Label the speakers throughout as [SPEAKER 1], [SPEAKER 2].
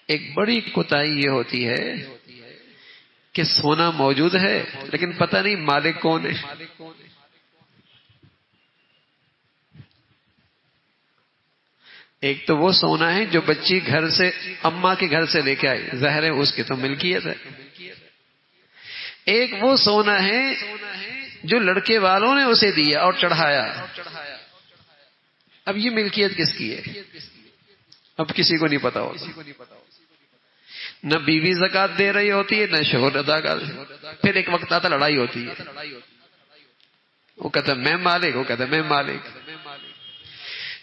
[SPEAKER 1] ایک بڑی کوتاہی یہ ہوتی ہے کہ سونا موجود ہے لیکن پتہ نہیں مالک کون ہے. ایک تو وہ سونا ہے جو بچی گھر سے اماں کے گھر سے لے کے آئی، ظاہر ہے اس کی تو ملکیت ہے. ایک وہ سونا ہے جو لڑکے والوں نے اسے دیا اور چڑھایا. اب یہ ملکیت کس کی ہے؟ اب کسی کو نہیں پتا ہوتا. نہ بیوی زکات دے رہی ہوتی ہے نہ شوہر ادا کر. پھر ایک وقت آتا لڑائی ہوتی ہے، وہ کہتا ہے میں مالک، وہ کہتا ہے میں مالک.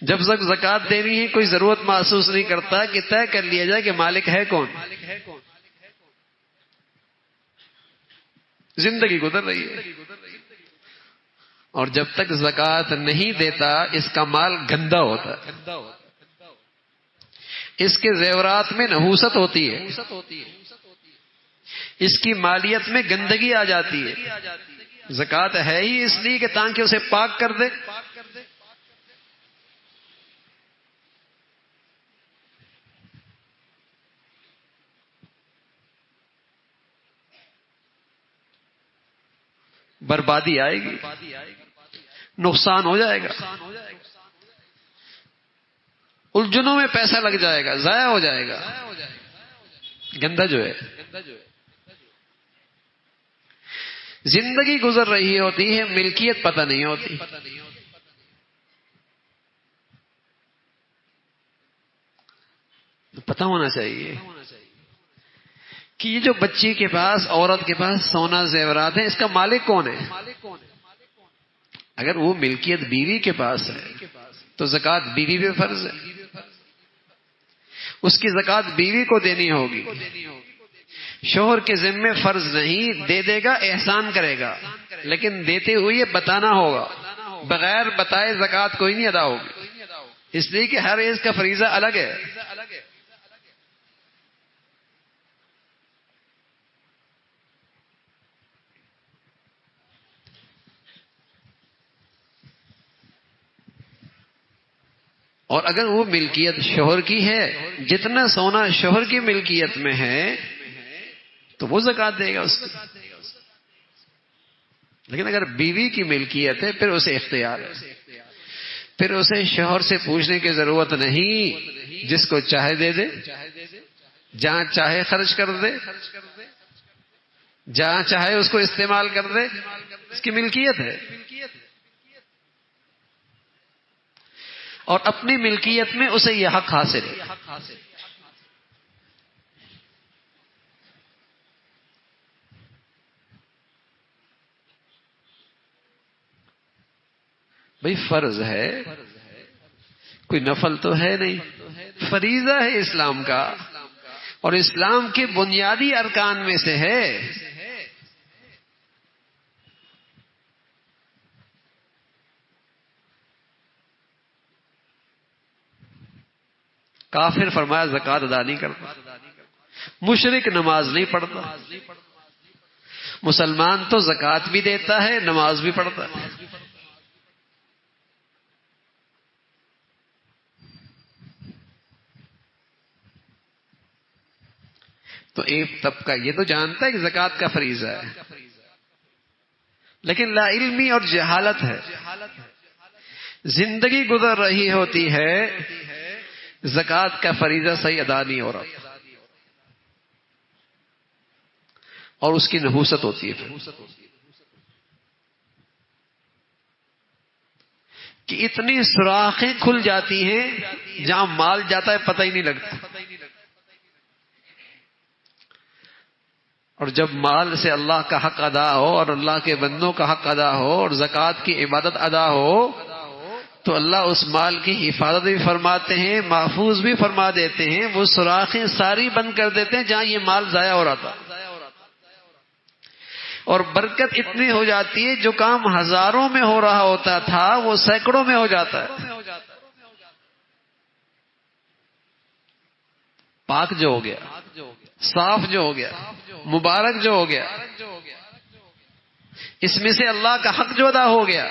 [SPEAKER 1] جب تک زکات دینی ہے کوئی ضرورت محسوس نہیں کرتا کہ طے کر لیا جائے کہ مالک ہے کون. زندگی گزر رہی ہے. اور جب تک زکات نہیں دیتا اس کا مال گندا ہوتا ہے، اس کے زیورات میں نحوست ہوتی ہے، اس کی مالیت میں گندگی آ جاتی ہے. زکات ہے ہی اس لیے کہ تاکہ اسے پاک کر دے. بربادی آئے گی، نقصان ہو جائے گا، الجھنوں میں پیسہ لگ جائے گا، ضائع ہو جائے گا. گندا جو ہے زندگی گزر رہی ہوتی ہے، ملکیت پتہ نہیں ہوتی. پتہ ہونا چاہیے کہ یہ جو بچی کے پاس، عورت کے پاس سونا زیورات ہیں، اس کا مالک کون ہے. اگر وہ ملکیت بیوی کے پاس ہے تو زکات بیوی پہ فرض ہے، اس کی زکات بیوی کو دینی ہوگی. شوہر کے ذمے فرض نہیں، دے دے گا، احسان کرے گا، لیکن دیتے ہوئے بتانا ہوگا. بغیر بتائے زکات کوئی نہیں ادا ہوگی، اس لیے کہ ہر ایز کا فریضہ الگ ہے. اور اگر وہ ملکیت شوہر کی ہے، جتنا سونا شوہر کی ملکیت میں ہے تو وہ زکات دے گا اس کی. لیکن اگر بیوی کی ملکیت ہے پھر اسے اختیار ہے، پھر اسے شوہر سے پوچھنے کی ضرورت نہیں، جس کو چاہے دے دے، جہاں چاہے خرچ کر دے، جہاں چاہے اس کو استعمال کر دے، اس کی ملکیت ہے. اور اپنی ملکیت میں اسے یہ حق حاصل ہے. بھئی فرض ہے، کوئی نفل تو ہے نہیں، فریضہ ہے اسلام کا، اور اسلام کے بنیادی ارکان میں سے ہے. کافر فرمایا زکات ادا نہیں کرتا، مشرک نماز نہیں پڑھتا، مسلمان تو زکات بھی دیتا ہے، نماز بھی پڑھتا ہے. تو ایک طبقہ یہ تو جانتا ہے کہ زکات کا فریضہ ہے، لیکن لا علمی اور جہالت ہے. زندگی گزر رہی ہوتی ہے، زکات کا فریضہ صحیح ادا نہیں ہو رہا، اور اس کی نحوست ہوتی ہے کہ اتنی سوراخیں کھل جاتی ہیں جہاں مال جاتا ہے پتہ ہی نہیں لگتا. اور جب مال سے اللہ کا حق ادا ہو اور اللہ کے بندوں کا حق ادا ہو اور زکوٰۃ کی عبادت ادا ہو تو اللہ اس مال کی حفاظت بھی فرماتے ہیں، محفوظ بھی فرما دیتے ہیں. وہ سوراخیں ساری بند کر دیتے ہیں جہاں یہ مال ضائع ہو رہا تھا. اور برکت اتنی ہو جاتی ہے جو کام ہزاروں میں ہو رہا ہوتا تھا وہ سینکڑوں میں ہو جاتا ہے. پاک جو ہو گیا، صاف جو ہو گیا، مبارک جو ہو گیا، اس میں سے اللہ کا حق جو ادا ہو گیا.